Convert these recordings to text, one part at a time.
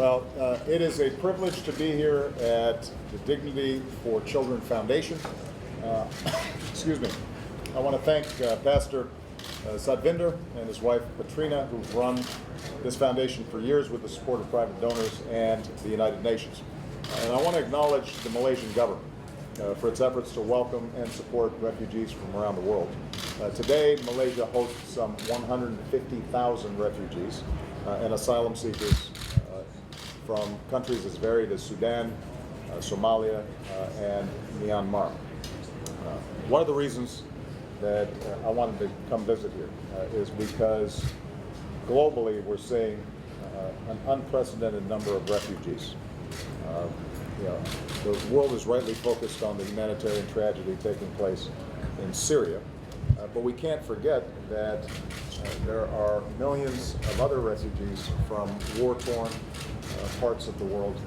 It is a privilege to be here at the Dignity for Children Foundation. Excuse me. I want to thank Pastor Sadvinder and his wife Katrina, who've run this foundation for years with the support of private donors and the United Nations. And I want to acknowledge the Malaysian government for its efforts to welcome and support refugees from around the world. Today, Malaysia hosts some 150,000 refugees and asylum seekers from countries as varied as Sudan, Somalia, and Myanmar. One of the reasons that I wanted to come visit here is because globally we're seeing an unprecedented number of refugees. The world is rightly focused on the humanitarian tragedy taking place in Syria, but we can't forget that there are millions of other refugees from war-torn parts of the world.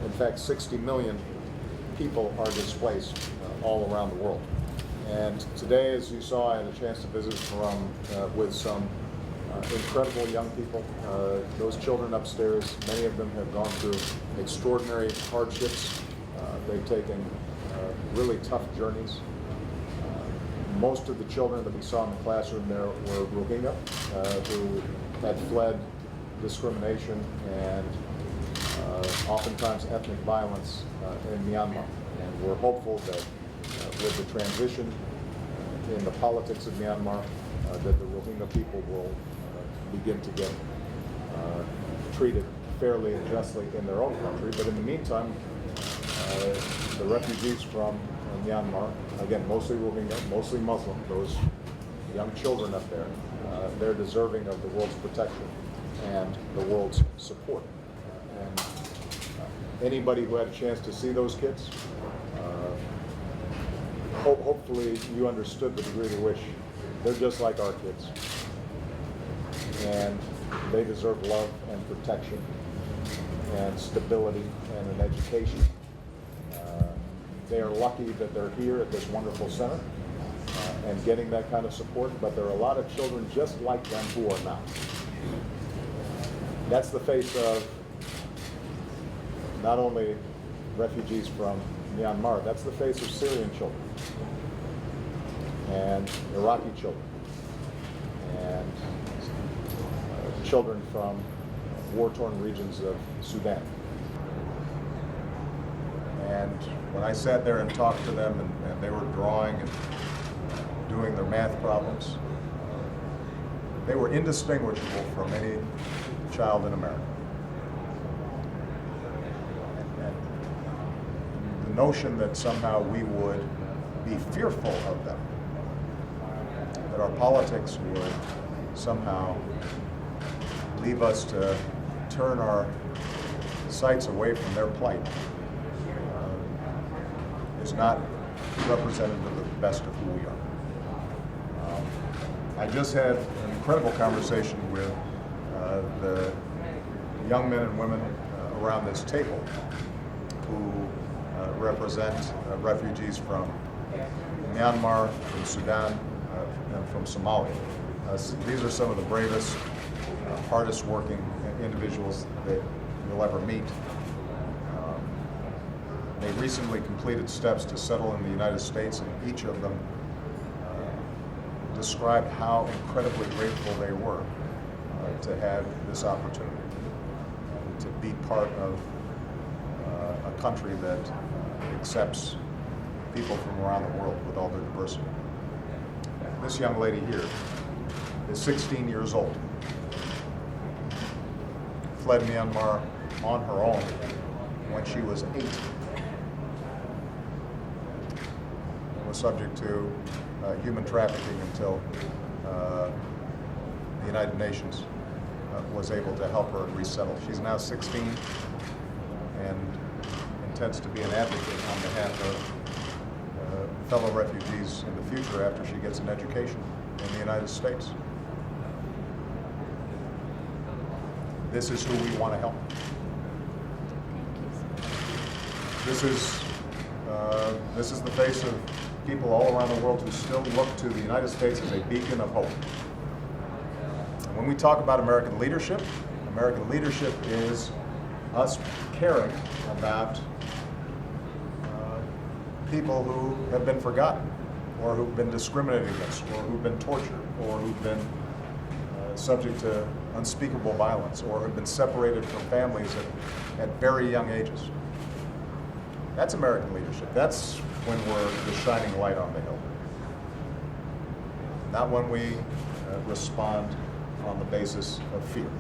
In fact, 60 million people are displaced all around the world. And today, as you saw, I had a chance to visit with some incredible young people. Those children upstairs, many of them have gone through extraordinary hardships. They've taken really tough journeys. Most of the children that we saw in the classroom there were Rohingya, who had fled discrimination and oftentimes ethnic violence in Myanmar. And we're hopeful that with the transition in the politics of Myanmar, that the Rohingya people will begin to get treated fairly and justly in their own country. But in the meantime, the refugees from Myanmar, again, mostly Rohingya, mostly Muslim, those young children up there, they're deserving of the world's protection and the world's support. And anybody who had a chance to see those kids, hopefully you understood the degree to which they're just like our kids. And they deserve love and protection and stability and an education. They are lucky that they're here at this wonderful center and getting that kind of support, but there are a lot of children just like them who are not. That's the face of not only refugees from Myanmar, that's the face of Syrian children and Iraqi children and children from war-torn regions of Sudan. And when I sat there and talked to them and they were drawing and doing their math problems, they were indistinguishable from any child in America. And the notion that somehow we would be fearful of them, that our politics would somehow leave us to turn our sights away from their plight, is not representative of the best of who we are. I just had an incredible conversation with the young men and women around this table who represent refugees from Myanmar, from Sudan, and from Somalia. These are some of the bravest, hardest working individuals that you'll ever meet. They recently completed steps to settle in the United States, and each of them described how incredibly grateful they were to have this opportunity, to be part of a country that accepts people from around the world with all their diversity. This young lady here is 16 years old, fled Myanmar on her own when she was 8. Subject to human trafficking until the United Nations was able to help her resettle. She's now 16 and intends to be an advocate on behalf of fellow refugees in the future after she gets an education in the United States. This is who we want to help. This is the face of people all around the world who still look to the United States as a beacon of hope. And when we talk about American leadership is us caring about people who have been forgotten, or who've been discriminated against, or who've been tortured, or who've been subject to unspeakable violence, or who've been separated from families at very young ages. That's American leadership. That's when we're the shining light on the hill. Not when we respond on the basis of fear.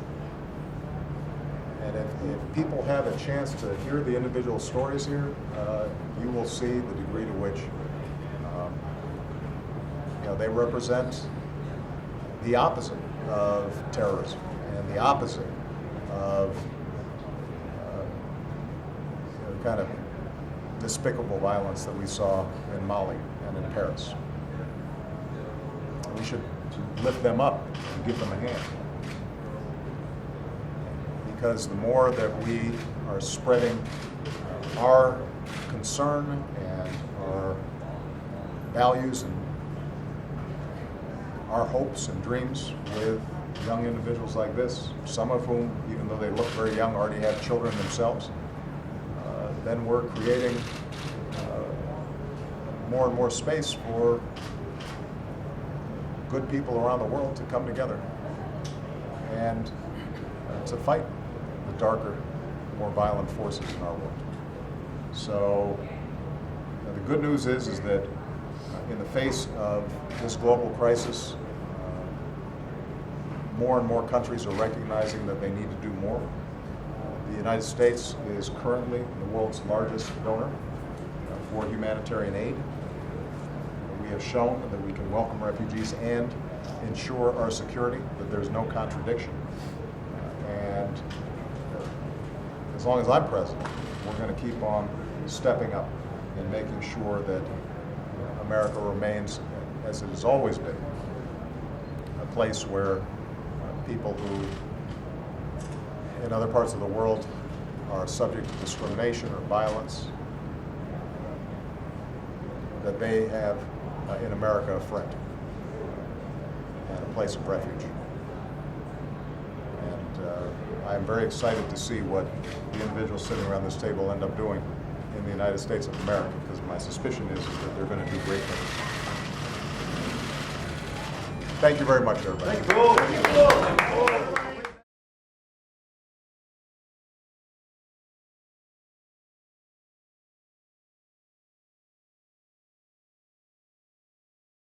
And if people have a chance to hear the individual stories here, you will see the degree to which they represent the opposite of terrorism and the opposite of kind of despicable violence that we saw in Mali and in Paris. We should lift them up and give them a hand. Because the more that we are spreading our concern and our values and our hopes and dreams with young individuals like this, some of whom, even though they look very young, already have children themselves, then we're creating more and more space for good people around the world to come together and to fight the darker, more violent forces in our world. So the good news is that in the face of this global crisis, more and more countries are recognizing that they need to do more. The United States is currently the world's largest donor for humanitarian aid. We have shown that we can welcome refugees and ensure our security, that there's no contradiction. And as long as I'm president, we're going to keep on stepping up and making sure that America remains, as it has always been, a place where people who in other parts of the world are subject to discrimination or violence, that they have in America a friend and a place of refuge. And I am very excited to see what the individuals sitting around this table end up doing in the United States of America, because my suspicion is that they're going to do great things. Thank you very much, everybody. Thank you.